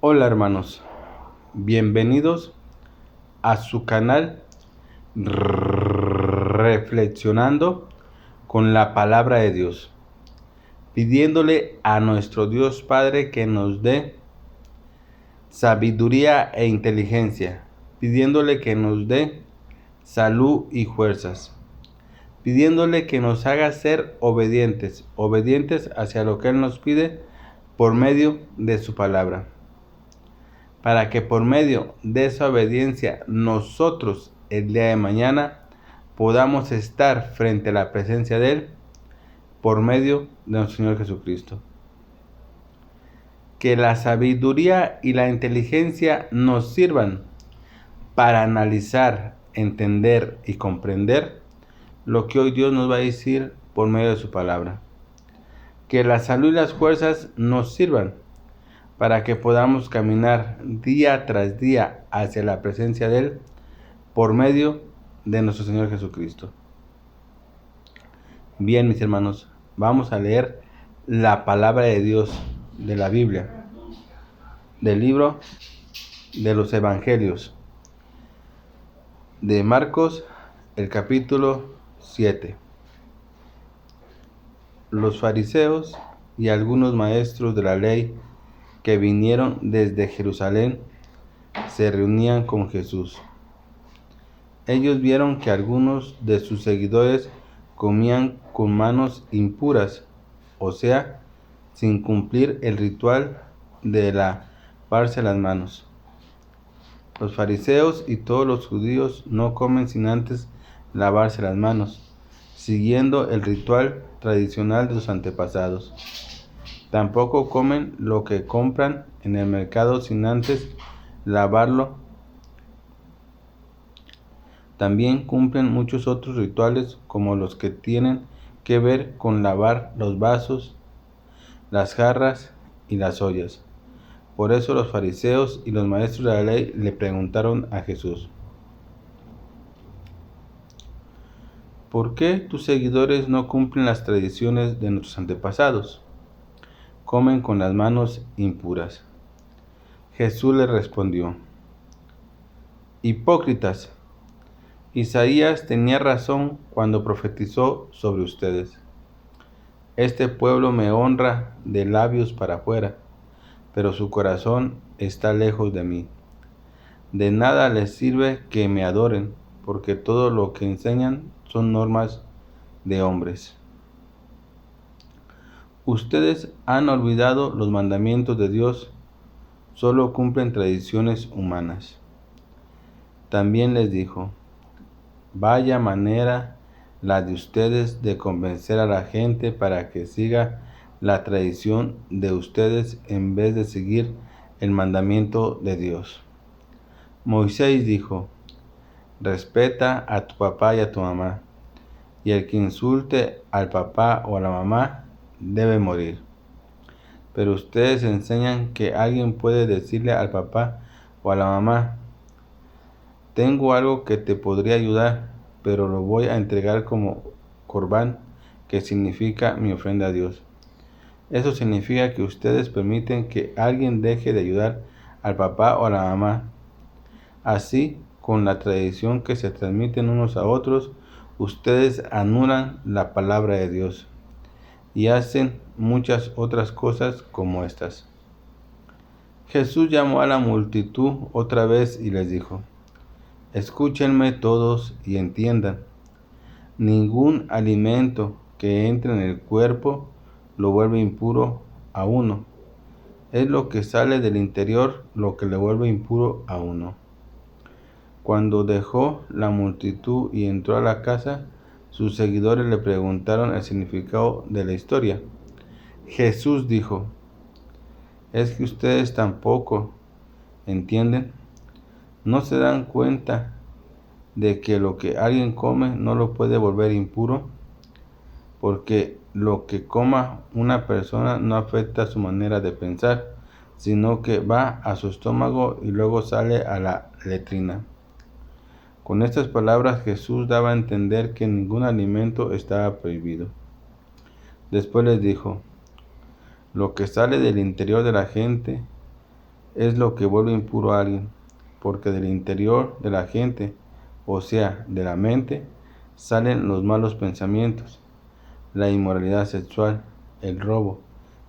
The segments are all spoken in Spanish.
Hola hermanos, bienvenidos a su canal Reflexionando con la Palabra de Dios, pidiéndole a nuestro Dios Padre que nos dé sabiduría e inteligencia, pidiéndole que nos dé salud y fuerzas, pidiéndole que nos haga ser obedientes hacia lo que Él nos pide por medio de su palabra, para que por medio de esa obediencia nosotros el día de mañana podamos estar frente a la presencia de Él por medio de nuestro Señor Jesucristo. Que la sabiduría y la inteligencia nos sirvan para analizar, entender y comprender lo que hoy Dios nos va a decir por medio de su palabra. Que la salud y las fuerzas nos sirvan para que podamos caminar día tras día hacia la presencia de Él por medio de nuestro Señor Jesucristo. Bien, mis hermanos, vamos a leer la palabra de Dios de la Biblia, del libro de los Evangelios, de Marcos, el capítulo 7. Los fariseos y algunos maestros de la ley que vinieron desde Jerusalén se reunían con Jesús. Ellos vieron que algunos de sus seguidores comían con manos impuras, o sea, sin cumplir el ritual de lavarse las manos. Los fariseos y todos los judíos no comen sin antes lavarse las manos, siguiendo el ritual tradicional de sus antepasados. Tampoco comen lo que compran en el mercado sin antes lavarlo. También cumplen muchos otros rituales como los que tienen que ver con lavar los vasos, las jarras y las ollas. Por eso los fariseos y los maestros de la ley le preguntaron a Jesús: ¿por qué tus seguidores no cumplen las tradiciones de nuestros antepasados? Comen con las manos impuras. Jesús les respondió: hipócritas, Isaías tenía razón cuando profetizó sobre ustedes. Este pueblo me honra de labios para afuera, pero su corazón está lejos de mí. De nada les sirve que me adoren, porque todo lo que enseñan son normas de hombres. Ustedes han olvidado los mandamientos de Dios, solo cumplen tradiciones humanas. También les dijo: vaya manera la de ustedes de convencer a la gente para que siga la tradición de ustedes en vez de seguir el mandamiento de Dios. Moisés dijo: respeta a tu papá y a tu mamá, y el que insulte al papá o a la mamá debe morir. Pero ustedes enseñan que alguien puede decirle al papá o a la mamá: tengo algo que te podría ayudar, pero lo voy a entregar como corbán, que significa mi ofrenda a Dios. Eso significa que ustedes permiten que alguien deje de ayudar al papá o a la mamá. Así, con la tradición que se transmiten unos a otros, ustedes anulan la palabra de Dios y hacen muchas otras cosas como estas. Jesús llamó a la multitud otra vez y les dijo: escúchenme todos y entiendan. Ningún alimento que entre en el cuerpo lo vuelve impuro a uno. Es lo que sale del interior lo que le vuelve impuro a uno. Cuando dejó la multitud y entró a la casa, sus seguidores le preguntaron el significado de la historia. Jesús dijo: ¿es que ustedes tampoco entienden? ¿No se dan cuenta de que lo que alguien come no lo puede volver impuro? Porque lo que coma una persona no afecta su manera de pensar, sino que va a su estómago y luego sale a la letrina. Con estas palabras Jesús daba a entender que ningún alimento estaba prohibido. Después les dijo: lo que sale del interior de la gente, es lo que vuelve impuro a alguien, porque del interior de la gente, o sea, de la mente, salen los malos pensamientos, la inmoralidad sexual, el robo,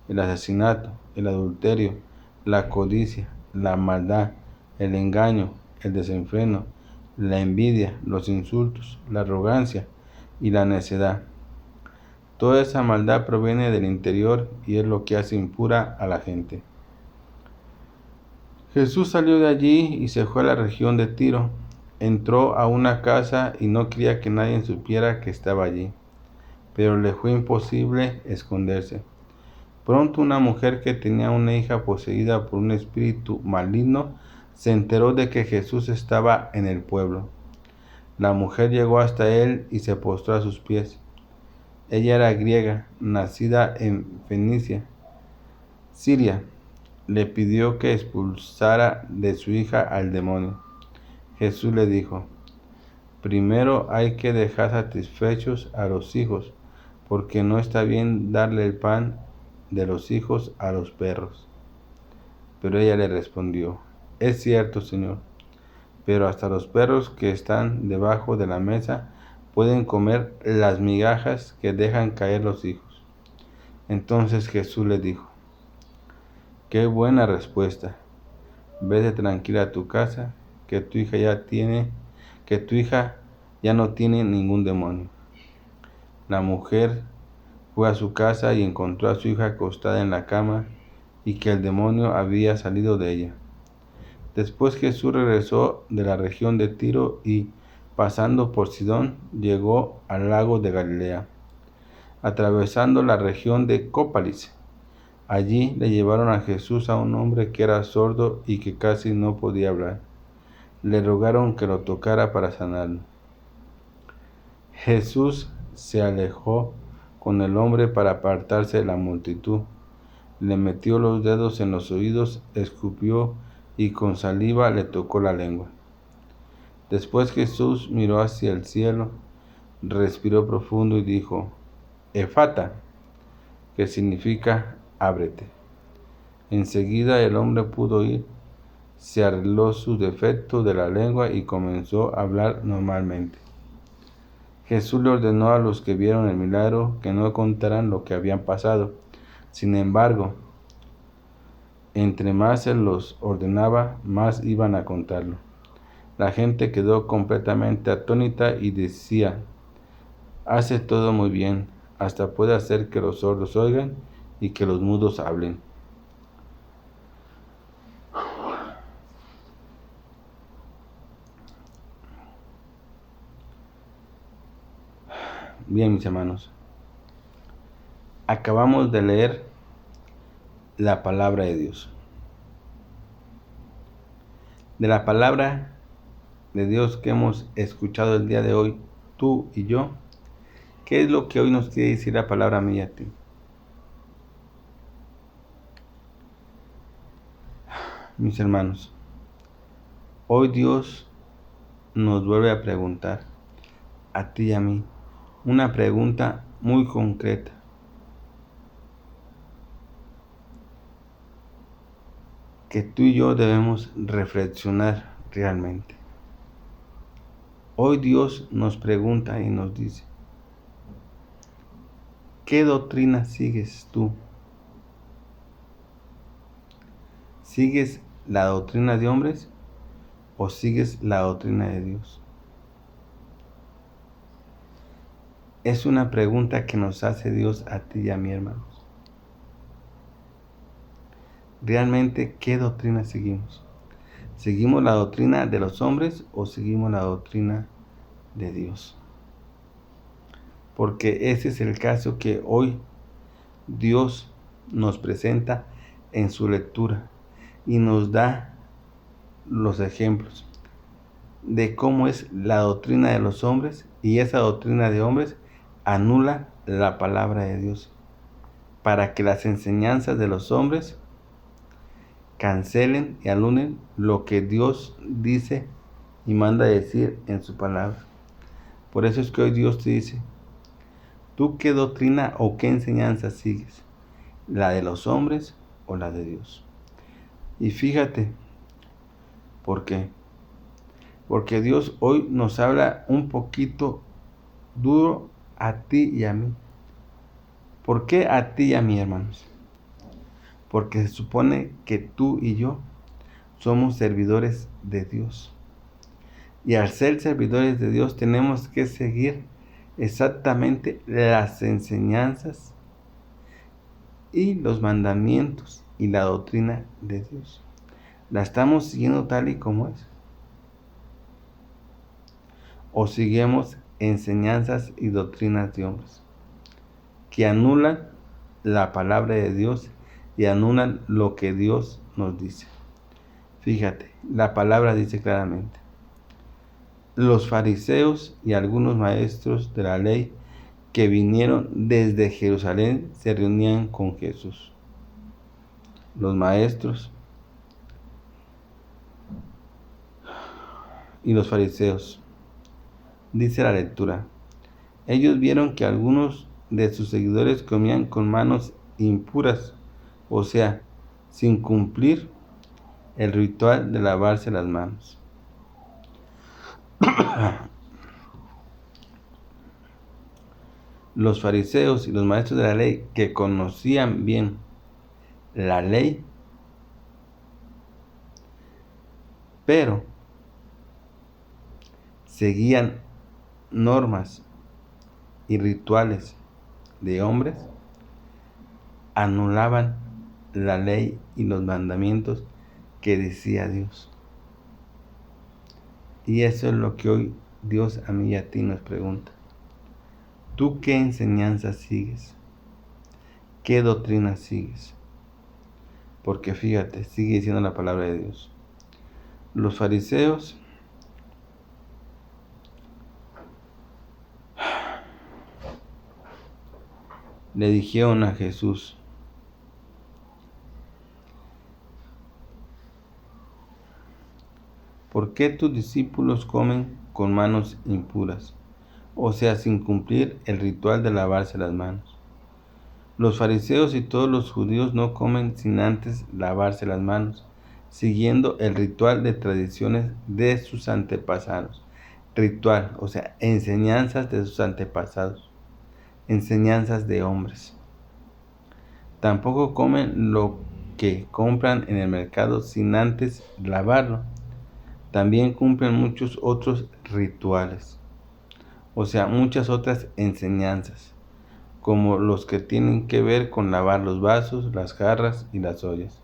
el asesinato, el adulterio, la codicia, la maldad, el engaño, el desenfreno, la envidia, los insultos, la arrogancia y la necedad. Toda esa maldad proviene del interior y es lo que hace impura a la gente. Jesús salió de allí y se fue a la región de Tiro. Entró a una casa y no quería que nadie supiera que estaba allí, pero le fue imposible esconderse. Pronto una mujer que tenía una hija poseída por un espíritu maligno se enteró de que Jesús estaba en el pueblo. La mujer llegó hasta él y se postró a sus pies. Ella era griega, nacida en Fenicia, Siria. Le pidió que expulsara de su hija al demonio. Jesús le dijo: primero hay que dejar satisfechos a los hijos, porque no está bien darle el pan de los hijos a los perros. Pero ella le respondió: es cierto, Señor, pero hasta los perros que están debajo de la mesa pueden comer las migajas que dejan caer los hijos. Entonces Jesús le dijo: qué buena respuesta. Vete tranquila a tu casa, que tu hija ya no tiene ningún demonio. La mujer fue a su casa y encontró a su hija acostada en la cama y que el demonio había salido de ella. Después Jesús regresó de la región de Tiro y, pasando por Sidón, llegó al lago de Galilea, atravesando la región de Cópalis. Allí le llevaron a Jesús a un hombre que era sordo y que casi no podía hablar. Le rogaron que lo tocara para sanarlo. Jesús se alejó con el hombre para apartarse de la multitud. Le metió los dedos en los oídos, escupió y con saliva le tocó la lengua. Después Jesús miró hacia el cielo, respiró profundo y dijo: Efata, que significa ábrete. Enseguida el hombre pudo oír, se arregló su defecto de la lengua y comenzó a hablar normalmente. Jesús le ordenó a los que vieron el milagro que no contaran lo que habían pasado. Sin embargo, entre más se los ordenaba, más iban a contarlo. La gente quedó completamente atónita y decía: hace todo muy bien, hasta puede hacer que los sordos oigan y que los mudos hablen. Bien, mis hermanos, acabamos de leer la palabra de Dios. De la palabra de Dios que hemos escuchado el día de hoy, tú y yo, ¿qué es lo que hoy nos quiere decir la palabra a mí y a ti? Mis hermanos, hoy Dios nos vuelve a preguntar, a ti y a mí, una pregunta muy concreta. Que tú y yo debemos reflexionar realmente. Hoy Dios nos pregunta y nos dice: ¿qué doctrina sigues tú? ¿Sigues la doctrina de hombres o sigues la doctrina de Dios? Es una pregunta que nos hace Dios a ti y a mí, hermanos. ¿Realmente qué doctrina seguimos? ¿Seguimos la doctrina de los hombres o seguimos la doctrina de Dios? Porque ese es el caso que hoy Dios nos presenta en su lectura y nos da los ejemplos de cómo es la doctrina de los hombres, y esa doctrina de hombres anula la palabra de Dios para que las enseñanzas de los hombres cancelen y anulen lo que Dios dice y manda decir en su palabra. Por eso es que hoy Dios te dice: ¿tú qué doctrina o qué enseñanza sigues? ¿La de los hombres o la de Dios? Y fíjate, ¿por qué? Porque Dios hoy nos habla un poquito duro a ti y a mí. ¿Por qué a ti y a mí, hermanos? Porque se supone que tú y yo somos servidores de Dios. Y al ser servidores de Dios tenemos que seguir exactamente las enseñanzas y los mandamientos y la doctrina de Dios. ¿La estamos siguiendo tal y como es? ¿O seguimos enseñanzas y doctrinas de hombres que anulan la palabra de Dios y anulan lo que Dios nos dice? Fíjate, la palabra dice claramente: los fariseos y algunos maestros de la ley que vinieron desde Jerusalén se reunían con Jesús. Los maestros y los fariseos. Dice la lectura: ellos vieron que algunos de sus seguidores comían con manos impuras, o sea, sin cumplir el ritual de lavarse las manos. Los fariseos y los maestros de la ley, que conocían bien la ley, pero seguían normas y rituales de hombres, anulaban la ley y los mandamientos que decía Dios. Y eso es lo que hoy Dios a mí y a ti nos pregunta: ¿tú qué enseñanza sigues? ¿Qué doctrina sigues? Porque fíjate, sigue diciendo la palabra de Dios. Los fariseos le dijeron a Jesús: ¿por qué tus discípulos comen con manos impuras? O sea, sin cumplir el ritual de lavarse las manos. Los fariseos y todos los judíos no comen sin antes lavarse las manos, siguiendo el ritual de tradiciones de sus antepasados. Ritual, o sea, enseñanzas de sus antepasados, enseñanzas de hombres. Tampoco comen lo que compran en el mercado sin antes lavarlo. También cumplen muchos otros rituales, o sea, muchas otras enseñanzas, como los que tienen que ver con lavar los vasos, las jarras y las ollas.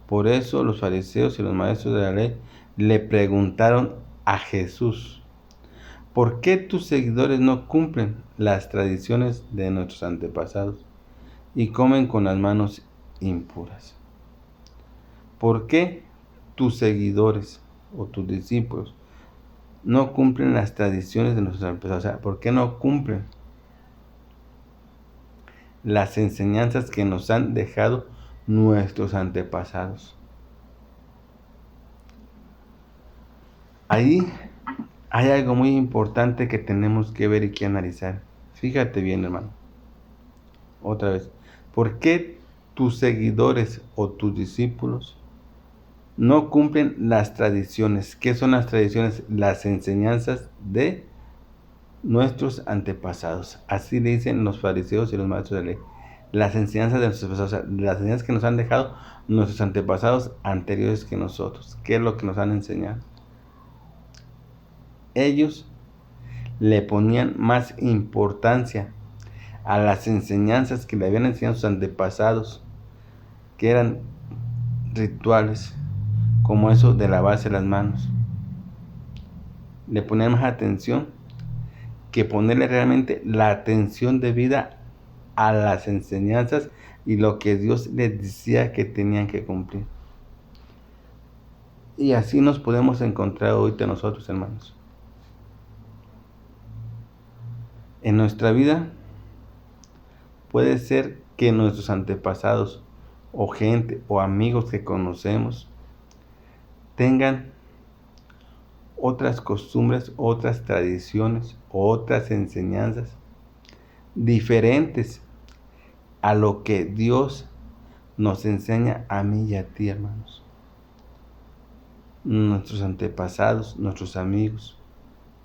Por eso los fariseos y los maestros de la ley le preguntaron a Jesús: ¿por qué tus seguidores no cumplen las tradiciones de nuestros antepasados y comen con las manos impuras? ¿Por qué tus seguidores o tus discípulos no cumplen las tradiciones de nuestros antepasados? O sea, ¿por qué no cumplen las enseñanzas que nos han dejado nuestros antepasados? Ahí hay algo muy importante que tenemos que ver y que analizar. Fíjate bien, hermano. Otra vez, ¿por qué tus seguidores o tus discípulos no cumplen las tradiciones? ¿Qué son las tradiciones? Las enseñanzas de nuestros antepasados. Así le dicen los fariseos y los maestros de la ley. Las enseñanzas de nuestros antepasados, o sea, las enseñanzas que nos han dejado nuestros antepasados anteriores que nosotros. ¿Qué es lo que nos han enseñado? Ellos le ponían más importancia a las enseñanzas que le habían enseñado sus antepasados, que eran rituales, como eso de lavarse las manos. Le ponían más atención que ponerle realmente la atención debida a las enseñanzas y lo que Dios les decía que tenían que cumplir. Y así nos podemos encontrar ahorita nosotros, hermanos. En nuestra vida puede ser que nuestros antepasados o gente o amigos que conocemos tengan otras costumbres, otras tradiciones, otras enseñanzas diferentes a lo que Dios nos enseña a mí y a ti, hermanos. nuestros antepasados, nuestros amigos,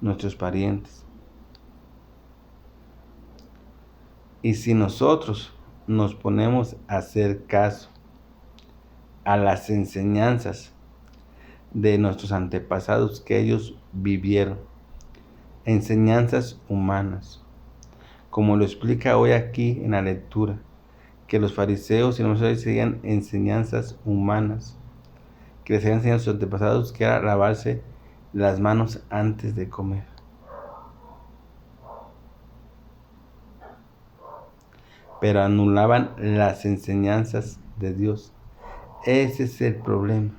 nuestros parientes. Y si nosotros nos ponemos a hacer caso a las enseñanzas de nuestros antepasados que ellos vivieron, enseñanzas humanas, como lo explica hoy aquí en la lectura, que los fariseos y los saduceos seguían enseñanzas humanas, que les habían enseñado a sus antepasados que era lavarse las manos antes de comer. Pero anulaban las enseñanzas de Dios. Ese es el problema,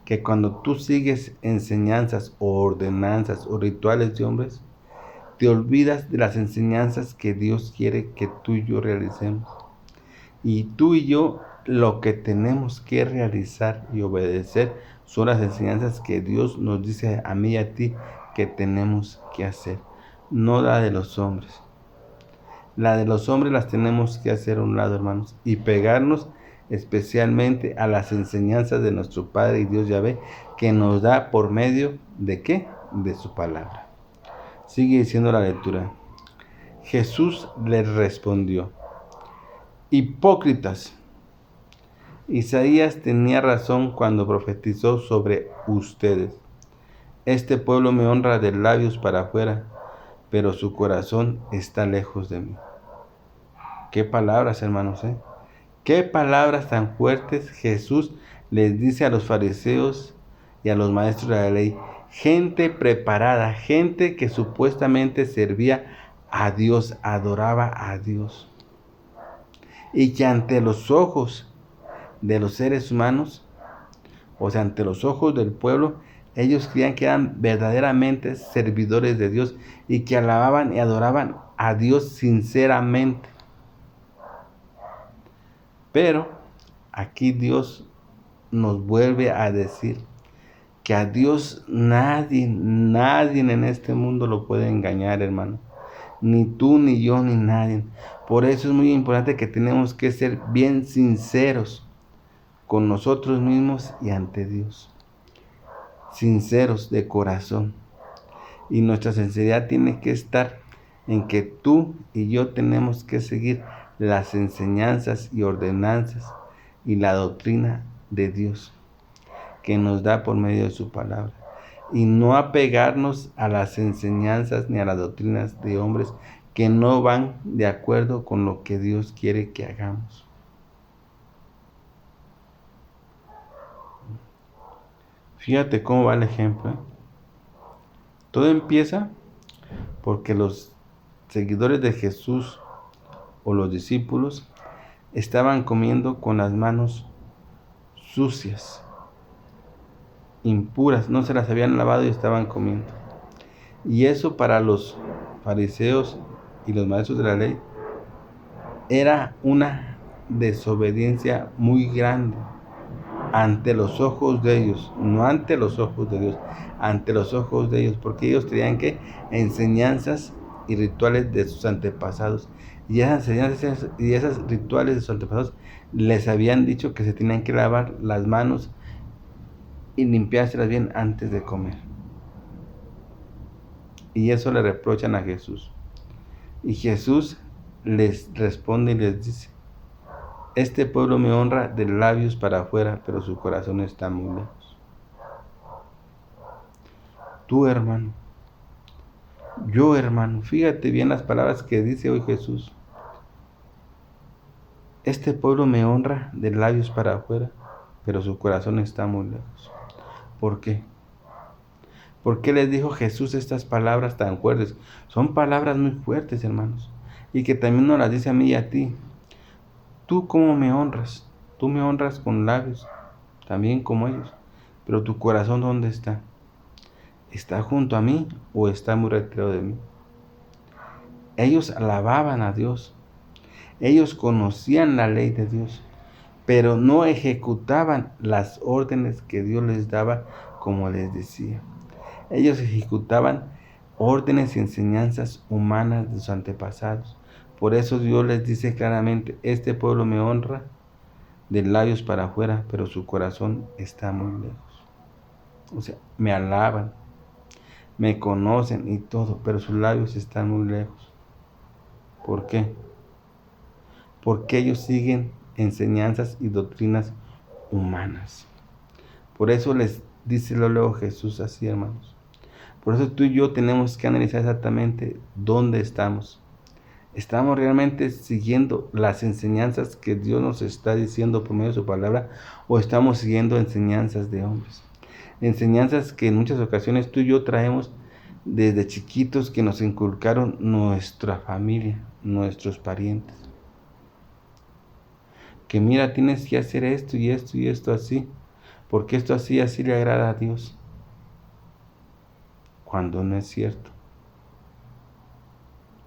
que cuando tú sigues enseñanzas o ordenanzas o rituales de hombres, te olvidas de las enseñanzas que Dios quiere que tú y yo realicemos. Y tú y yo lo que tenemos que realizar y obedecer son las enseñanzas que Dios nos dice a mí y a ti que tenemos que hacer, no la de los hombres. La de los hombres las tenemos que hacer a un lado, hermanos, y pegarnos especialmente a las enseñanzas de nuestro Padre y Dios Yahvé, que nos da por medio de ¿qué? De su palabra. Sigue diciendo la lectura. Jesús les respondió: hipócritas, Isaías tenía razón cuando profetizó sobre ustedes. Este pueblo me honra de labios para afuera, pero su corazón está lejos de mí. Qué palabras, hermanos, ¿eh? Qué palabras tan fuertes Jesús les dice a los fariseos y a los maestros de la ley. Gente preparada, gente que supuestamente servía a Dios, adoraba a Dios. Y que ante los ojos de los seres humanos, o sea, ante los ojos del pueblo, ellos creían que eran verdaderamente servidores de Dios y que alababan y adoraban a Dios sinceramente. Pero aquí Dios nos vuelve a decir que a Dios nadie en este mundo lo puede engañar, hermano. Ni tú, ni yo, ni nadie. Por eso es muy importante que tenemos que ser bien sinceros con nosotros mismos y ante Dios. Sinceros de corazón. Y nuestra sinceridad tiene que estar en que tú y yo tenemos que seguir las enseñanzas y ordenanzas y la doctrina de Dios que nos da por medio de su palabra, y no apegarnos a las enseñanzas ni a las doctrinas de hombres que no van de acuerdo con lo que Dios quiere que hagamos. Fíjate cómo va el ejemplo, ¿eh? Todo empieza porque los seguidores de Jesús o los discípulos estaban comiendo con las manos sucias, impuras, no se las habían lavado y estaban comiendo. Y eso para los fariseos y los maestros de la ley era una desobediencia muy grande ante los ojos de ellos, no ante los ojos de Dios, ante los ojos de ellos, porque ellos tenían que enseñanzas y rituales de sus antepasados, y esas enseñanzas y esos rituales de sus antepasados les habían dicho que se tenían que lavar las manos y limpiárselas bien antes de comer. Y eso le reprochan a Jesús. Y Jesús les responde y les dice: este pueblo me honra de labios para afuera, pero su corazón está muy lejos. Tú, hermano, yo, hermano, fíjate bien las palabras que dice hoy Jesús. Este pueblo me honra de labios para afuera, pero su corazón está muy lejos. ¿Por qué? ¿Por qué les dijo Jesús estas palabras tan fuertes? Son palabras muy fuertes, hermanos, y que también nos las dice a mí y a ti. ¿Tú cómo me honras? Tú me honras con labios, también como ellos, pero tu corazón, ¿dónde está? ¿Está junto a mí o está muy retirado de mí? Ellos alababan a Dios, ellos conocían la ley de Dios, pero no ejecutaban las órdenes que Dios les daba como les decía. Ellos ejecutaban órdenes y enseñanzas humanas de sus antepasados. Por eso Dios les dice claramente: este pueblo me honra de labios para afuera, pero su corazón está muy lejos. O sea, me alaban, me conocen y todo, pero sus labios están muy lejos. ¿Por qué? Porque ellos siguen enseñanzas y doctrinas humanas. Por eso les dice luego Jesús así, hermanos. Por eso tú y yo tenemos que analizar exactamente dónde estamos. ¿Estamos realmente siguiendo las enseñanzas que Dios nos está diciendo por medio de su palabra o estamos siguiendo enseñanzas de hombres? Enseñanzas que en muchas ocasiones tú y yo traemos desde chiquitos que nos inculcaron nuestra familia, nuestros parientes. Que mira, tienes que hacer esto y esto y esto así, porque esto así le agrada a Dios, cuando no es cierto.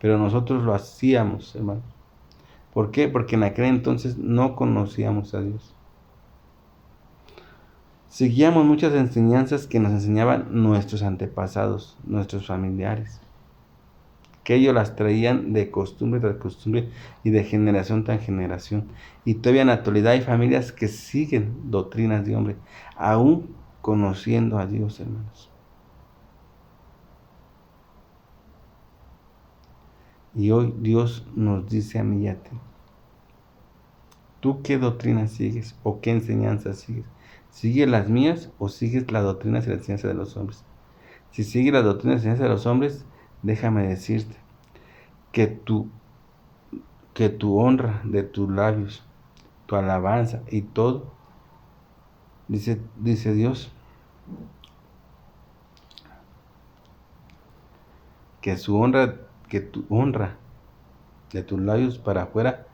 Pero nosotros lo hacíamos, hermano. ¿Por qué? Porque en aquel entonces no conocíamos a Dios. Seguíamos muchas enseñanzas que nos enseñaban nuestros antepasados, nuestros familiares, que ellos las traían de costumbre tras costumbre y de generación tras generación. Y todavía en la actualidad hay familias que siguen doctrinas de hombre, aún conociendo a Dios, hermanos. Y hoy Dios nos dice a mí y a ti, ¿tú qué doctrina sigues o qué enseñanzas sigues? ¿Sigues las mías o sigues las doctrinas y las enseñanzas de los hombres? Si sigues las doctrinas y las enseñanzas de los hombres, déjame decirte que tu honra de tus labios, tu alabanza y todo, dice Dios, que tu honra de tus labios para afuera,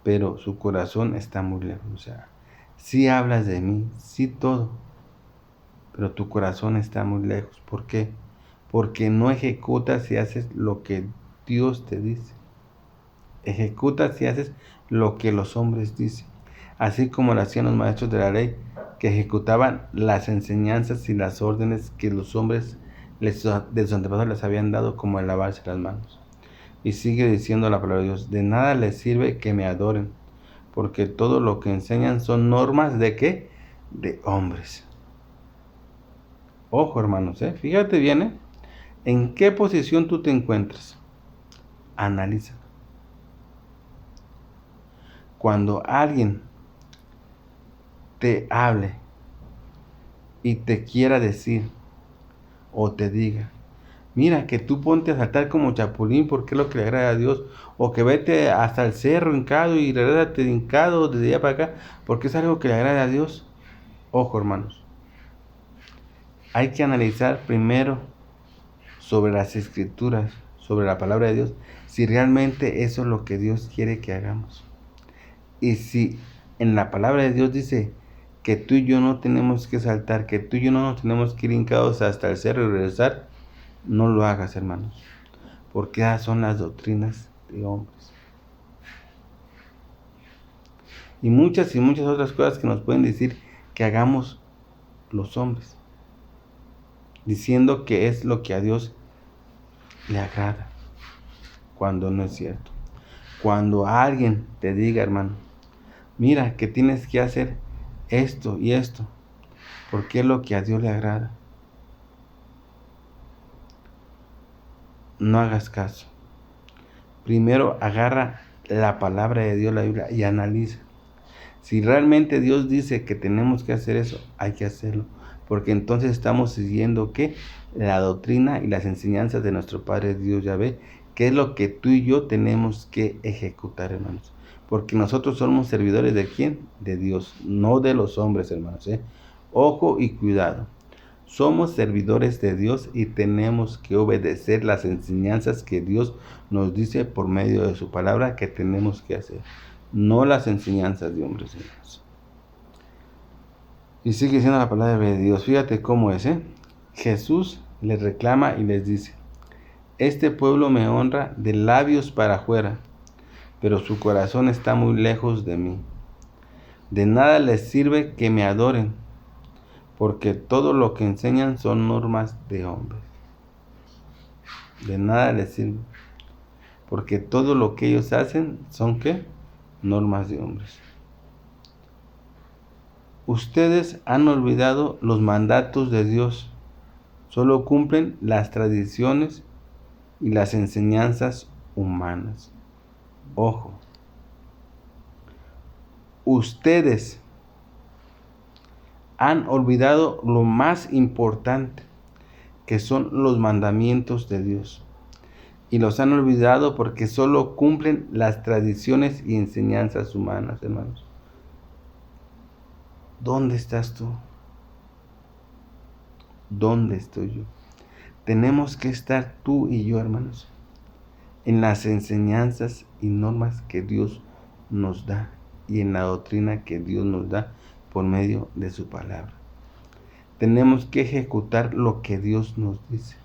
pero su corazón está muy lejos. O sea, sí hablas de mí, sí todo, pero tu corazón está muy lejos. ¿Por qué? Porque no ejecutas y haces lo que Dios te dice. Ejecutas y haces lo que los hombres dicen. Así como lo hacían los maestros de la ley, que ejecutaban las enseñanzas y las órdenes que los hombres de sus antepasados les habían dado, como el lavarse las manos. Y sigue diciendo la palabra de Dios, de nada les sirve que me adoren, porque todo lo que enseñan son normas ¿de qué? De hombres. Ojo, hermanos, fíjate bien, ¿en qué posición tú te encuentras? Analiza. Cuando alguien te hable y te quiera decir o te diga, mira, que tú ponte a saltar como chapulín porque es lo que le agrada a Dios, o que vete hasta el cerro hincado y regrésate hincado desde allá para acá porque es algo que le agrada a Dios. Ojo, hermanos, hay que analizar primero sobre las escrituras, sobre la palabra de Dios, si realmente eso es lo que Dios quiere que hagamos. Y si en la palabra de Dios dice que tú y yo no tenemos que saltar, que tú y yo no nos tenemos que ir hincados hasta el cerro y regresar, no lo hagas, hermanos, porque esas son las doctrinas de hombres. Y muchas otras cosas que nos pueden decir que hagamos los hombres, diciendo que es lo que a Dios le agrada, cuando no es cierto. Cuando alguien te diga, hermano, mira que tienes que hacer esto y esto, porque es lo que a Dios le agrada, no hagas caso. Primero agarra la palabra de Dios, la Biblia, y analiza. Si realmente Dios dice que tenemos que hacer eso, hay que hacerlo. Porque entonces estamos siguiendo ¿qué? La doctrina y las enseñanzas de nuestro Padre Dios Yahvé, que es lo que tú y yo tenemos que ejecutar, hermanos. Porque nosotros somos servidores de ¿quién? De Dios, no de los hombres, hermanos. Ojo y cuidado. Somos servidores de Dios y tenemos que obedecer las enseñanzas que Dios nos dice por medio de su palabra que tenemos que hacer, no las enseñanzas de hombres. Y sigue diciendo la palabra de Dios. Fíjate cómo es. Jesús les reclama y les dice, este pueblo me honra de labios para afuera, pero su corazón está muy lejos de mí. De nada les sirve que me adoren, porque todo lo que enseñan son normas de hombres. De nada les sirve, porque todo lo que ellos hacen son ¿qué? Normas de hombres. Ustedes han olvidado los mandatos de Dios, solo cumplen las tradiciones y las enseñanzas humanas. Ojo, ustedes han olvidado lo más importante, que son los mandamientos de Dios. Y los han olvidado porque solo cumplen las tradiciones y enseñanzas humanas, hermanos. ¿Dónde estás tú? ¿Dónde estoy yo? Tenemos que estar tú y yo, hermanos, en las enseñanzas y normas que Dios nos da y en la doctrina que Dios nos da por medio de su palabra. Tenemos que ejecutar lo que Dios nos dice,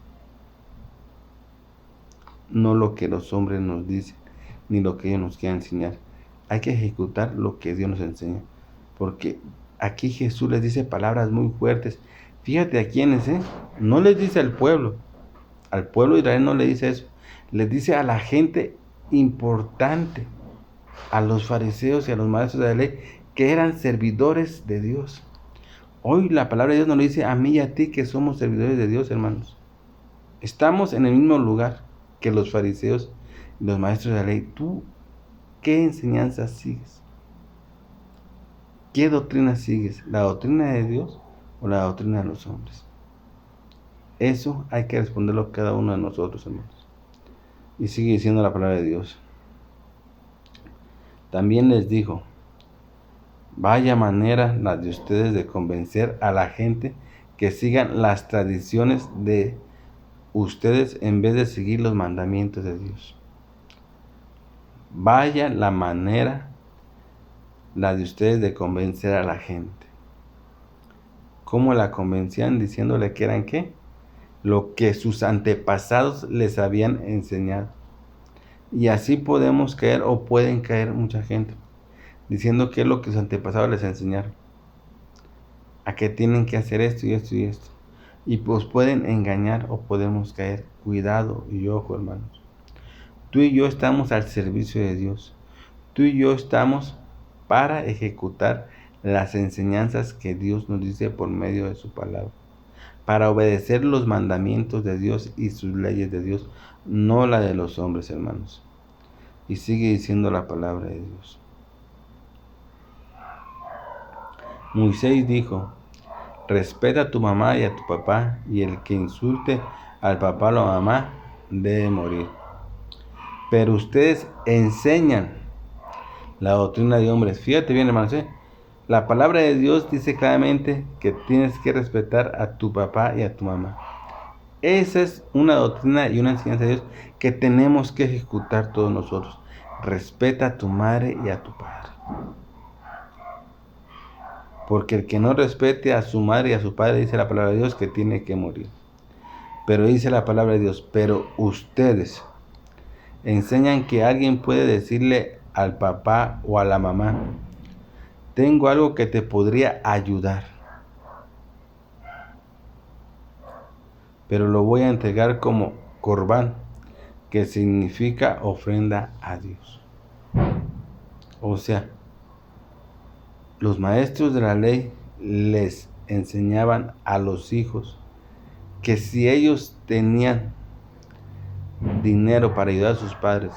no lo que los hombres nos dicen, ni lo que ellos nos quieran enseñar. Hay que ejecutar lo que Dios nos enseña, porque aquí Jesús les dice palabras muy fuertes. Fíjate a quiénes, no les dice al pueblo de Israel no le dice eso, les dice a la gente importante, a los fariseos y a los maestros de la ley, que eran servidores de Dios. Hoy la palabra de Dios nos lo dice a mí y a ti, que somos servidores de Dios, hermanos. Estamos en el mismo lugar que los fariseos y los maestros de la ley. ¿Tú qué enseñanza sigues? ¿Qué doctrina sigues? ¿La doctrina de Dios o la doctrina de los hombres? Eso hay que responderlo cada uno de nosotros, hermanos. Y sigue diciendo la palabra de Dios. También les dijo: vaya manera la de ustedes de convencer a la gente que sigan las tradiciones de ustedes en vez de seguir los mandamientos de Dios. Vaya la manera la de ustedes de convencer a la gente. ¿Cómo la convencían? Diciéndole que eran ¿qué? Lo que sus antepasados les habían enseñado. Y así podemos caer, o pueden caer mucha gente, diciendo que es lo que sus antepasados les enseñaron, a que tienen que hacer esto y esto y esto, y pues pueden engañar o podemos caer. Cuidado y ojo, hermanos. Tú y yo estamos al servicio de Dios. Tú y yo estamos para ejecutar las enseñanzas que Dios nos dice por medio de su palabra, para obedecer los mandamientos de Dios y sus leyes de Dios, no la de los hombres, hermanos. Y sigue diciendo la palabra de Dios. Moisés dijo: respeta a tu mamá y a tu papá, y el que insulte al papá o a la mamá debe morir. Pero ustedes enseñan la doctrina de hombres. Fíjate bien, hermanos, la palabra de Dios dice claramente que tienes que respetar a tu papá y a tu mamá. Esa es una doctrina y una enseñanza de Dios que tenemos que ejecutar todos nosotros. Respeta a tu madre y a tu padre. Porque el que no respete a su madre y a su padre, dice la palabra de Dios, que tiene que morir. Pero dice la palabra de Dios: pero ustedes enseñan que alguien puede decirle al papá o a la mamá: tengo algo que te podría ayudar, pero lo voy a entregar como corbán, que significa ofrenda a Dios. O sea, los maestros de la ley les enseñaban a los hijos que si ellos tenían dinero para ayudar a sus padres,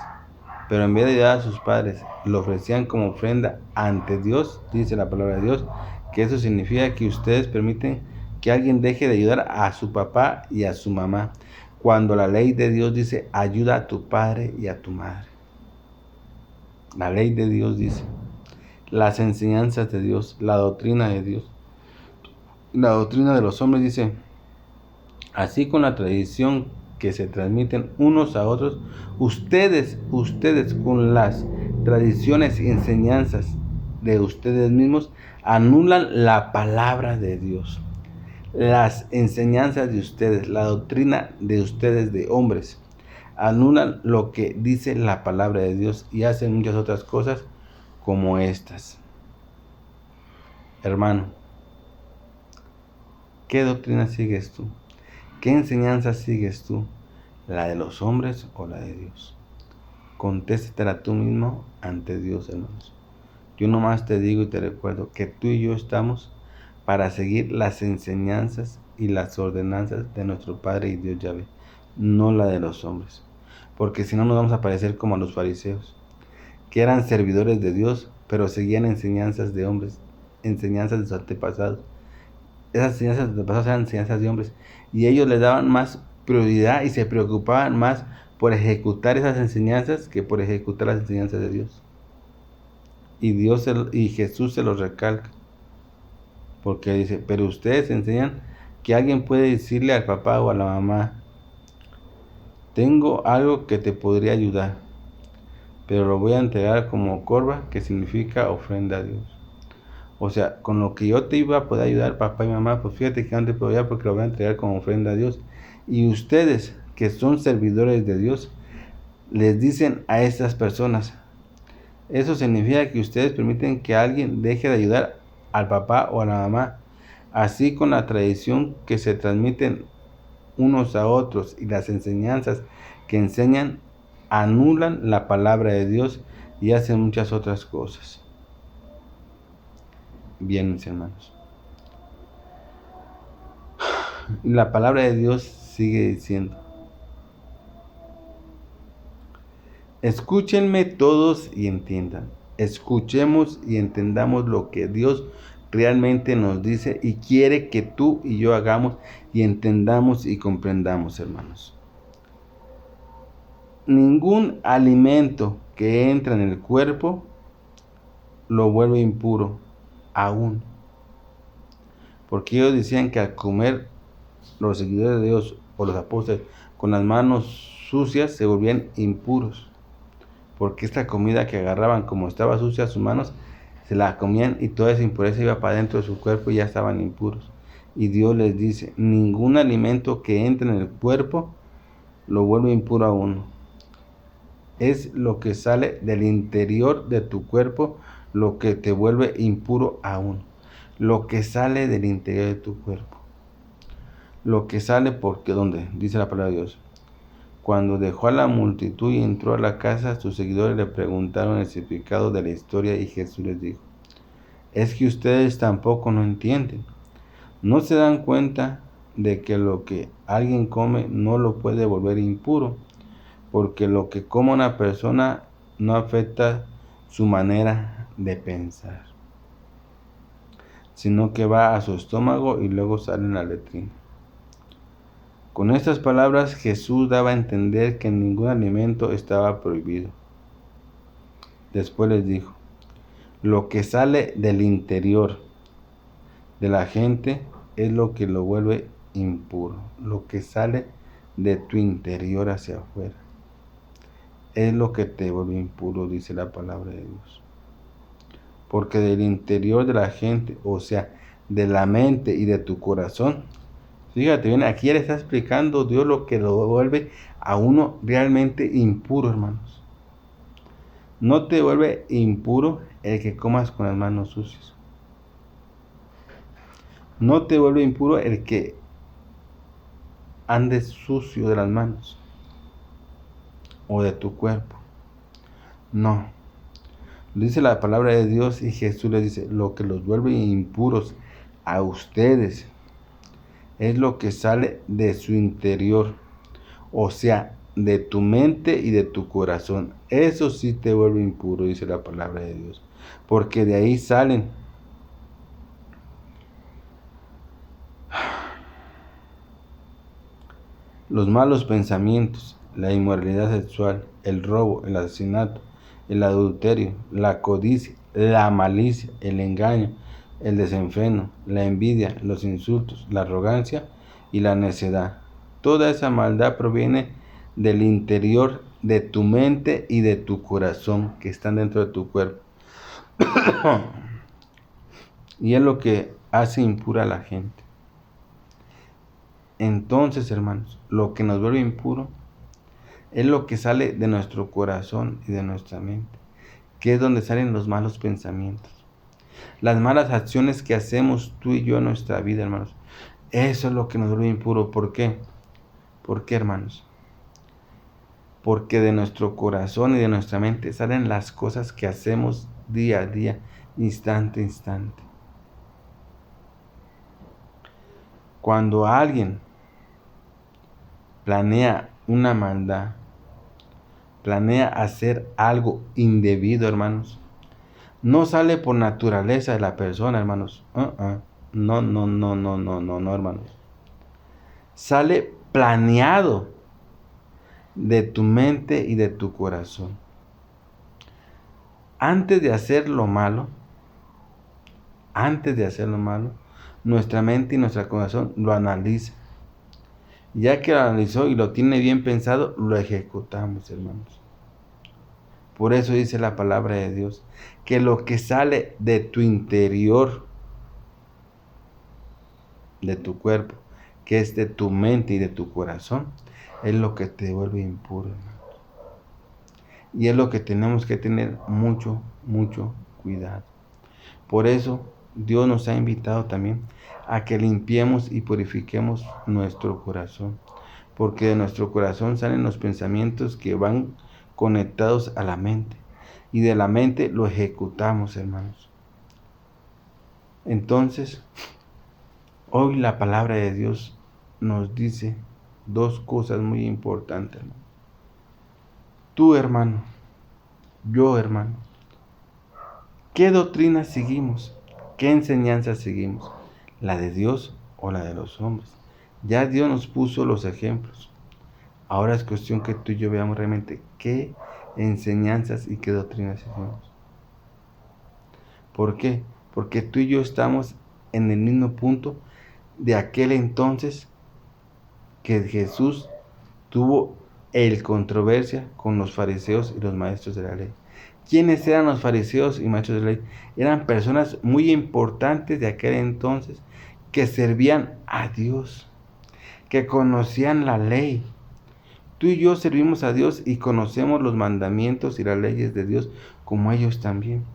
pero en vez de ayudar a sus padres lo ofrecían como ofrenda ante Dios, dice la palabra de Dios, que eso significa que ustedes permiten que alguien deje de ayudar a su papá y a su mamá, cuando la ley de Dios dice: ayuda a tu padre y a tu madre. La ley de Dios dice, las enseñanzas de Dios, la doctrina de Dios. La doctrina de los hombres dice: así con la tradición que se transmiten unos a otros, ustedes con las tradiciones y enseñanzas de ustedes mismos anulan la palabra de Dios. Las enseñanzas de ustedes, la doctrina de ustedes de hombres, anulan lo que dice la palabra de Dios y hacen muchas otras cosas como estas. Hermano, ¿qué doctrina sigues tú? ¿Qué enseñanza sigues tú? ¿La de los hombres o la de Dios? Contéstatela tú mismo ante Dios, hermanos. Yo nomás te digo y te recuerdo que tú y yo estamos para seguir las enseñanzas y las ordenanzas de nuestro Padre y Dios Yahvé, no la de los hombres. Porque si no nos vamos a parecer como a los fariseos, que eran servidores de Dios, pero seguían enseñanzas de hombres, enseñanzas de sus antepasados. Esas enseñanzas de antepasados eran enseñanzas de hombres, y ellos les daban más prioridad y se preocupaban más por ejecutar esas enseñanzas que por ejecutar las enseñanzas de Dios. Y Jesús se los recalca, porque dice, pero ustedes enseñan que alguien puede decirle al papá o a la mamá, tengo algo que te podría ayudar, pero lo voy a entregar como corba, que significa ofrenda a Dios. O sea, con lo que yo te iba a poder ayudar, papá y mamá, pues fíjate que no te puedo ayudar porque lo voy a entregar como ofrenda a Dios. Y ustedes, que son servidores de Dios, les dicen a estas personas, eso significa que ustedes permiten que alguien deje de ayudar al papá o a la mamá, así con la tradición que se transmiten unos a otros y las enseñanzas que enseñan anulan la palabra de Dios y hacen muchas otras cosas. Bien, mis hermanos. La palabra de Dios sigue diciendo, escúchenme todos y entiendan. Escuchemos y entendamos lo que Dios realmente nos dice y quiere que tú y yo hagamos y entendamos y comprendamos, hermanos. Ningún alimento que entra en el cuerpo lo vuelve impuro aún. Porque ellos decían que al comer los seguidores de Dios o los apóstoles con las manos sucias se volvían impuros. Porque esta comida que agarraban, como estaba sucia sus manos, se la comían y toda esa impureza iba para dentro de su cuerpo y ya estaban impuros. Y Dios les dice, ningún alimento que entre en el cuerpo lo vuelve impuro a uno. Es lo que sale del interior de tu cuerpo lo que te vuelve impuro a uno. Lo que sale del interior de tu cuerpo. Lo que sale porque, ¿dónde? Dice la palabra de Dios. Cuando dejó a la multitud y entró a la casa, sus seguidores le preguntaron el significado de la historia y Jesús les dijo, es que ustedes tampoco no entienden. ¿No se dan cuenta de que lo que alguien come no lo puede volver impuro? Porque lo que come una persona no afecta su manera de pensar, sino que va a su estómago y luego sale en la letrina. Con estas palabras Jesús daba a entender que ningún alimento estaba prohibido. Después les dijo, lo que sale del interior de la gente es lo que lo vuelve impuro. Lo que sale de tu interior hacia afuera es lo que te vuelve impuro, dice la palabra de Dios. Porque del interior de la gente, o sea, de la mente y de tu corazón, fíjate bien, aquí le está explicando Dios lo que lo vuelve a uno realmente impuro, hermanos. No te vuelve impuro el que comas con las manos sucias. No te vuelve impuro el que andes sucio de las manos o de tu cuerpo. No. Dice la palabra de Dios y Jesús les dice, lo que los vuelve impuros a ustedes es lo que sale de su interior, o sea, de tu mente y de tu corazón. Eso sí te vuelve impuro, dice la palabra de Dios, porque de ahí salen los malos pensamientos, la inmoralidad sexual, el robo, el asesinato, el adulterio, la codicia, la malicia, el engaño, el desenfreno, la envidia, los insultos, la arrogancia y la necedad. Toda esa maldad proviene del interior de tu mente y de tu corazón que están dentro de tu cuerpo. Y es lo que hace impura a la gente. Entonces, hermanos, lo que nos vuelve impuro es lo que sale de nuestro corazón y de nuestra mente, que es donde salen los malos pensamientos, las malas acciones que hacemos tú y yo en nuestra vida, hermanos. Eso es lo que nos vuelve impuro. ¿Por qué? ¿Por qué, hermanos? Porque de nuestro corazón y de nuestra mente salen las cosas que hacemos día a día, instante a instante. Cuando alguien planea una maldad, planea hacer algo indebido, hermanos, no sale por naturaleza de la persona, hermanos. No, no, no, no, no, no, no, hermanos. Sale planeado de tu mente y de tu corazón. Antes de hacer lo malo, nuestra mente y nuestro corazón lo analiza. Ya que lo analizó y lo tiene bien pensado, lo ejecutamos, hermanos. Por eso dice la palabra de Dios, que lo que sale de tu interior, de tu cuerpo, que es de tu mente y de tu corazón, es lo que te vuelve impuro, hermanos. Y es lo que tenemos que tener mucho, mucho cuidado. Por eso Dios nos ha invitado también a que limpiemos y purifiquemos nuestro corazón. Porque de nuestro corazón salen los pensamientos que van conectados a la mente. Y de la mente lo ejecutamos, hermanos. Entonces, hoy la palabra de Dios nos dice dos cosas muy importantes, hermano. Tú, hermano, yo, hermano, ¿qué doctrina seguimos? ¿Qué enseñanza seguimos? ¿La de Dios o la de los hombres? Ya Dios nos puso los ejemplos. Ahora es cuestión que tú y yo veamos realmente qué enseñanzas y qué doctrinas seguimos. ¿Por qué? Porque tú y yo estamos en el mismo punto de aquel entonces que Jesús tuvo controversia con los fariseos y los maestros de la ley. ¿Quiénes eran los fariseos y maestros de la ley? Eran personas muy importantes de aquel entonces que servían a Dios, que conocían la ley. Tú y yo servimos a Dios y conocemos los mandamientos y las leyes de Dios como ellos también.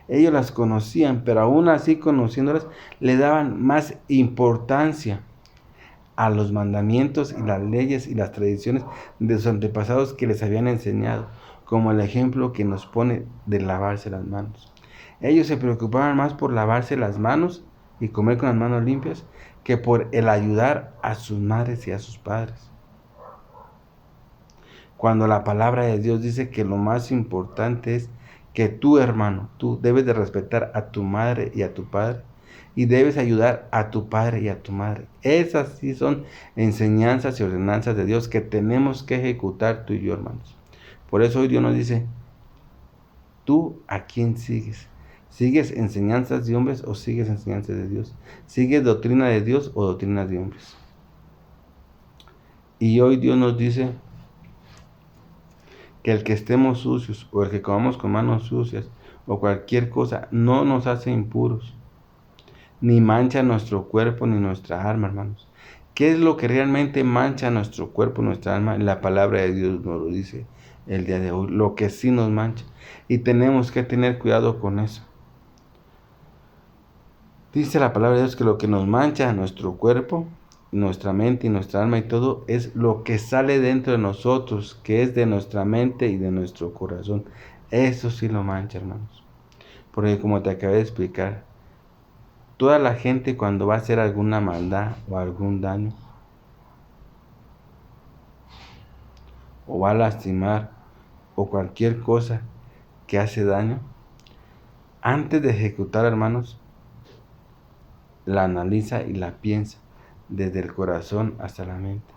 Ellos las conocían, pero aún así conociéndolas, le daban más importancia a los mandamientos y las leyes y las tradiciones de sus antepasados que les habían enseñado, como el ejemplo que nos pone de lavarse las manos. Ellos se preocupaban más por lavarse las manos y comer con las manos limpias que por el ayudar a sus madres y a sus padres. Cuando la palabra de Dios dice que lo más importante es que tú, hermano, tú debes de respetar a tu madre y a tu padre y debes ayudar a tu padre y a tu madre. Esas sí son enseñanzas y ordenanzas de Dios que tenemos que ejecutar tú y yo, hermanos. Por eso hoy Dios nos dice, ¿tú a quién sigues? ¿Sigues enseñanzas de hombres o sigues enseñanzas de Dios? ¿Sigues doctrina de Dios o doctrina de hombres? Y hoy Dios nos dice que el que estemos sucios o el que comamos con manos sucias o cualquier cosa no nos hace impuros, ni mancha nuestro cuerpo ni nuestra alma, hermanos. ¿Qué es lo que realmente mancha nuestro cuerpo, nuestra alma? La palabra de Dios nos lo dice el día de hoy, lo que sí nos mancha. Y tenemos que tener cuidado con eso. Dice la palabra de Dios que lo que nos mancha nuestro cuerpo, nuestra mente y nuestra alma y todo es lo que sale dentro de nosotros, que es de nuestra mente y de nuestro corazón. Eso sí lo mancha, hermanos. Porque como te acabé de explicar, toda la gente cuando va a hacer alguna maldad o algún daño, o va a lastimar, o cualquier cosa que hace daño, antes de ejecutar, hermanos, la analiza y la piensa desde el corazón hasta la mente.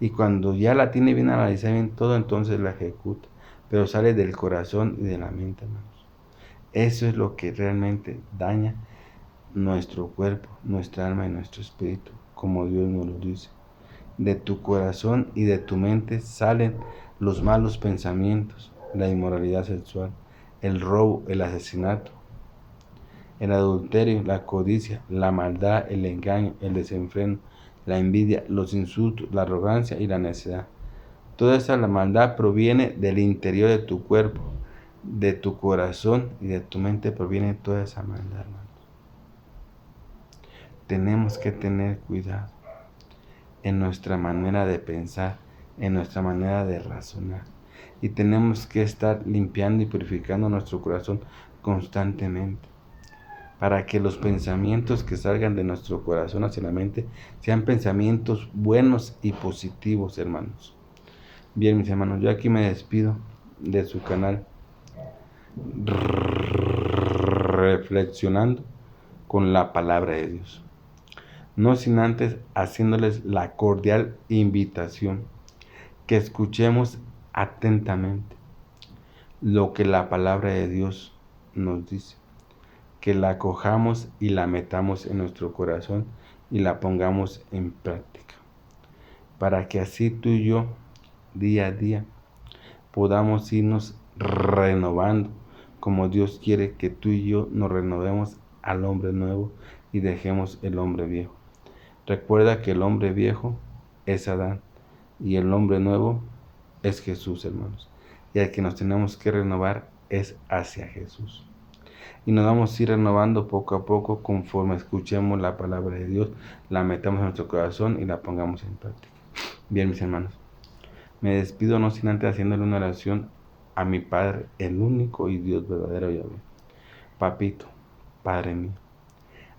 Y cuando ya la tiene bien analizada, bien todo, entonces la ejecuta. Pero sale del corazón y de la mente, hermanos. Eso es lo que realmente daña nuestro cuerpo, nuestra alma y nuestro espíritu, como Dios nos lo dice. De tu corazón y de tu mente salen los malos pensamientos, la inmoralidad sexual, el robo, el asesinato, el adulterio, la codicia, la maldad, el engaño, el desenfreno, la envidia, los insultos, la arrogancia y la necedad. Toda esa la maldad proviene del interior de tu cuerpo, de tu corazón y de tu mente proviene toda esa maldad, hermanos. Tenemos que tener cuidado en nuestra manera de pensar, en nuestra manera de razonar. Y tenemos que estar limpiando y purificando nuestro corazón constantemente, para que los pensamientos que salgan de nuestro corazón hacia la mente sean pensamientos buenos y positivos, hermanos. Bien, mis hermanos, yo aquí me despido de su canal Reflexionando con la Palabra de Dios. No sin antes haciéndoles la cordial invitación que escuchemos atentamente lo que la Palabra de Dios nos dice, que la acojamos y la metamos en nuestro corazón y la pongamos en práctica, para que así tú y yo, día a día, podamos irnos renovando, como Dios quiere que tú y yo nos renovemos al hombre nuevo y dejemos el hombre viejo. Recuerda que el hombre viejo es Adán y el hombre nuevo es Jesús, hermanos. Y al que nos tenemos que renovar es hacia Jesús. Y nos vamos a ir renovando poco a poco conforme escuchemos la palabra de Dios, la metamos en nuestro corazón y la pongamos en práctica. Bien, mis hermanos, me despido no sin antes haciéndole una oración a mi Padre, el único y Dios verdadero Yahvé. Papito, Padre mío,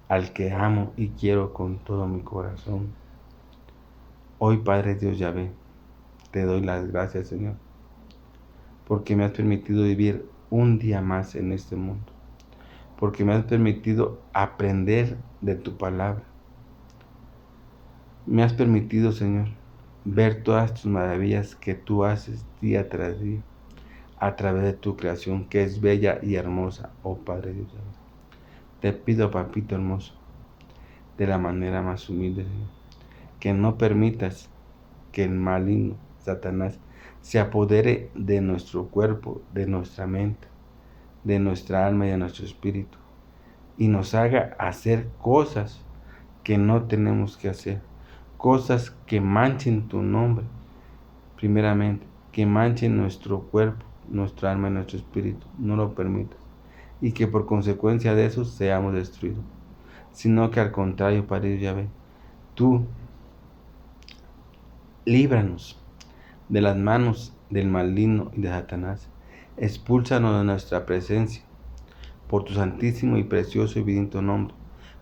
al que amo y quiero con todo mi corazón. Hoy, Padre Dios Yahvé, te doy las gracias, Señor, porque me has permitido vivir un día más en este mundo, porque me has permitido aprender de tu palabra. Me has permitido, Señor, ver todas tus maravillas que tú haces día tras día a través de tu creación, que es bella y hermosa, oh Padre Dios. Te pido, papito hermoso, de la manera más humilde, Señor, que no permitas que el maligno, Satanás, se apodere de nuestro cuerpo, de nuestra mente, de nuestra alma y de nuestro espíritu, y nos haga hacer cosas que no tenemos que hacer, cosas que manchen tu nombre, primeramente, que manchen nuestro cuerpo, nuestra alma y nuestro espíritu. No lo permitas, y que por consecuencia de eso seamos destruidos, sino que al contrario, Padre Yahvé, tú líbranos de las manos del maligno y de Satanás. Expúlsanos de nuestra presencia por tu santísimo y precioso y bendito nombre,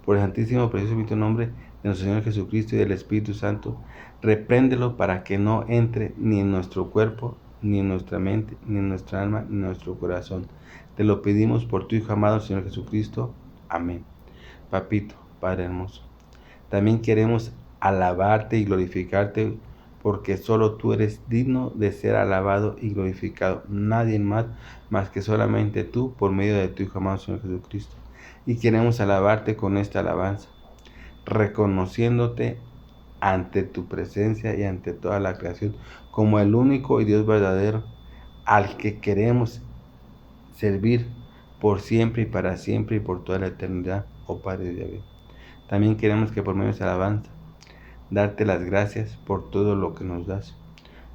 por el santísimo y precioso y bendito nombre de nuestro Señor Jesucristo y del Espíritu Santo. Repréndelo para que no entre ni en nuestro cuerpo, ni en nuestra mente, ni en nuestra alma, ni en nuestro corazón. Te lo pedimos por tu Hijo amado, Señor Jesucristo. Amén. Papito, Padre hermoso, también queremos alabarte y glorificarte, porque solo tú eres digno de ser alabado y glorificado. Nadie más que solamente tú, por medio de tu Hijo amado, Señor Jesucristo. Y queremos alabarte con esta alabanza, reconociéndote ante tu presencia y ante toda la creación como el único y Dios verdadero, al que queremos servir por siempre y para siempre y por toda la eternidad, oh Padre de Dios. También queremos que por medio de esta alabanza darte las gracias por todo lo que nos das,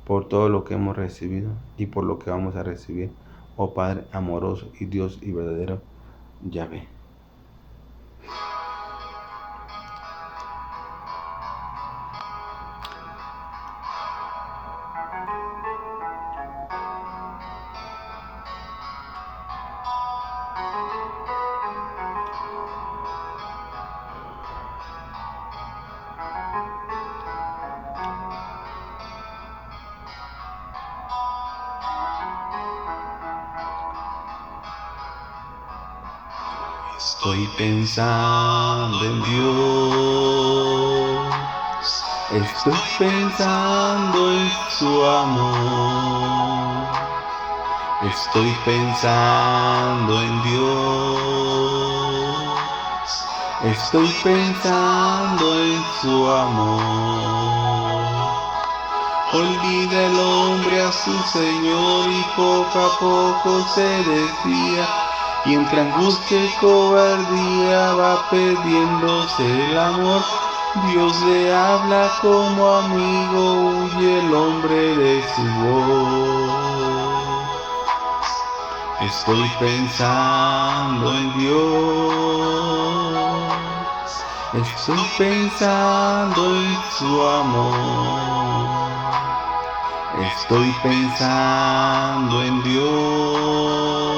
por todo lo que hemos recibido y por lo que vamos a recibir, oh Padre amoroso y Dios y verdadero Yahvé. Estoy pensando en Dios, estoy pensando en su amor, estoy pensando en Dios, estoy pensando en su amor. Olvida el hombre a su Señor y poco a poco se desvía, y entre angustia y cobardía va perdiéndose el amor. Dios le habla como amigo, huye el hombre de su voz. Estoy pensando en Dios, estoy pensando en su amor, estoy pensando en Dios,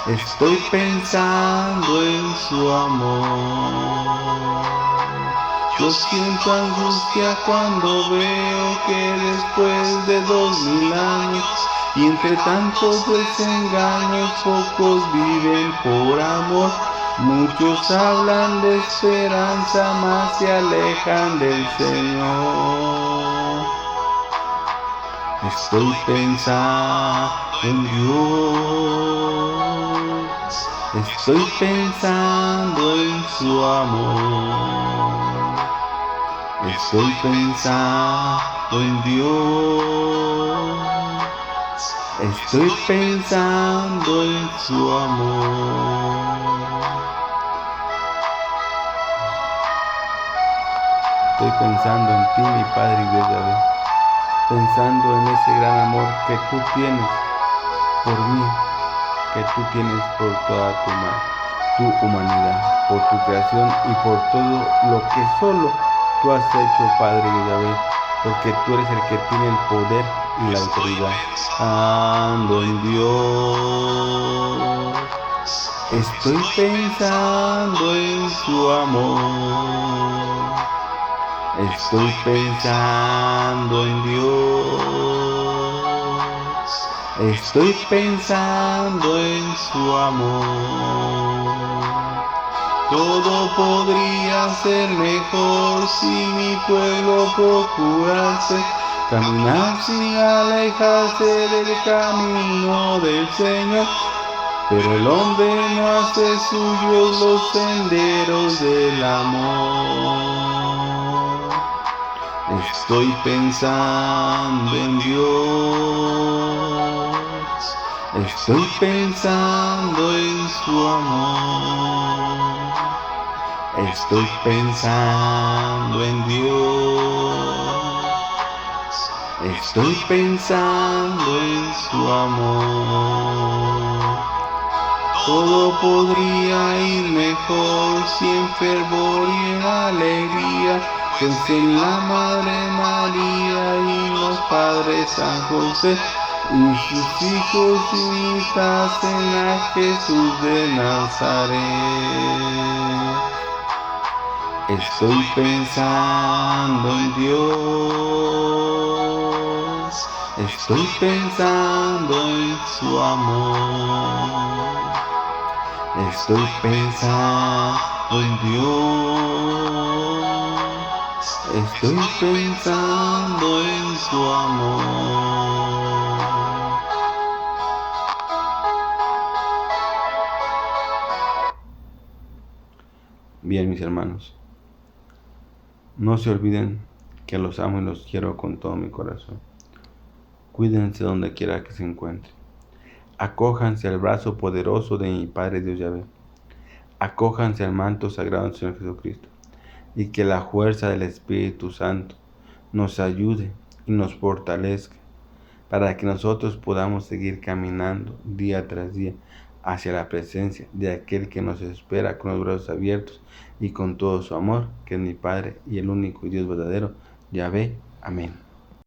Estoy pensando en su amor. Yo siento angustia cuando veo que después de 2000 años y entre tantos desengaños pocos viven por amor. Muchos hablan de esperanza, mas se alejan del Señor. Estoy pensando en Dios. Estoy pensando en su amor. Estoy pensando en Dios. Estoy pensando en su amor. Estoy pensando en ti, mi Padre y Dios Yahvé. Pensando en ese gran amor que tú tienes por mí, que tú tienes por toda tu humanidad, por tu creación y por todo lo que solo tú has hecho, Padre Dios Yahvé, porque tú eres el que tiene el poder y la autoridad. Ando en Dios. Estoy pensando en su amor. Estoy pensando en Dios. Estoy pensando en su amor. Todo podría ser mejor si mi pueblo procurase caminar sin alejarse del camino del Señor. Pero el hombre no hace suyos los senderos del amor. Estoy pensando en Dios. Estoy pensando en su amor. Estoy pensando en Dios. Estoy pensando en su amor. Todo podría ir mejor si en fervor y en alegría pensé en la Madre María y los padres San José y sus hijos imitasen a Jesús de Nazaret. Estoy pensando en Dios. Estoy pensando en su amor. Estoy pensando en Dios. Estoy pensando en su amor. Bien, mis hermanos, no se olviden que los amo y los quiero con todo mi corazón. Cuídense donde quiera que se encuentren. Acójanse al brazo poderoso de mi Padre Dios Yahvé. Acójanse al manto sagrado del Señor Jesucristo. Y que la fuerza del Espíritu Santo nos ayude y nos fortalezca para que nosotros podamos seguir caminando día tras día hacia la presencia de aquel que nos espera con los brazos abiertos y con todo su amor, que es mi Padre y el único Dios verdadero, Yahvé. Amén.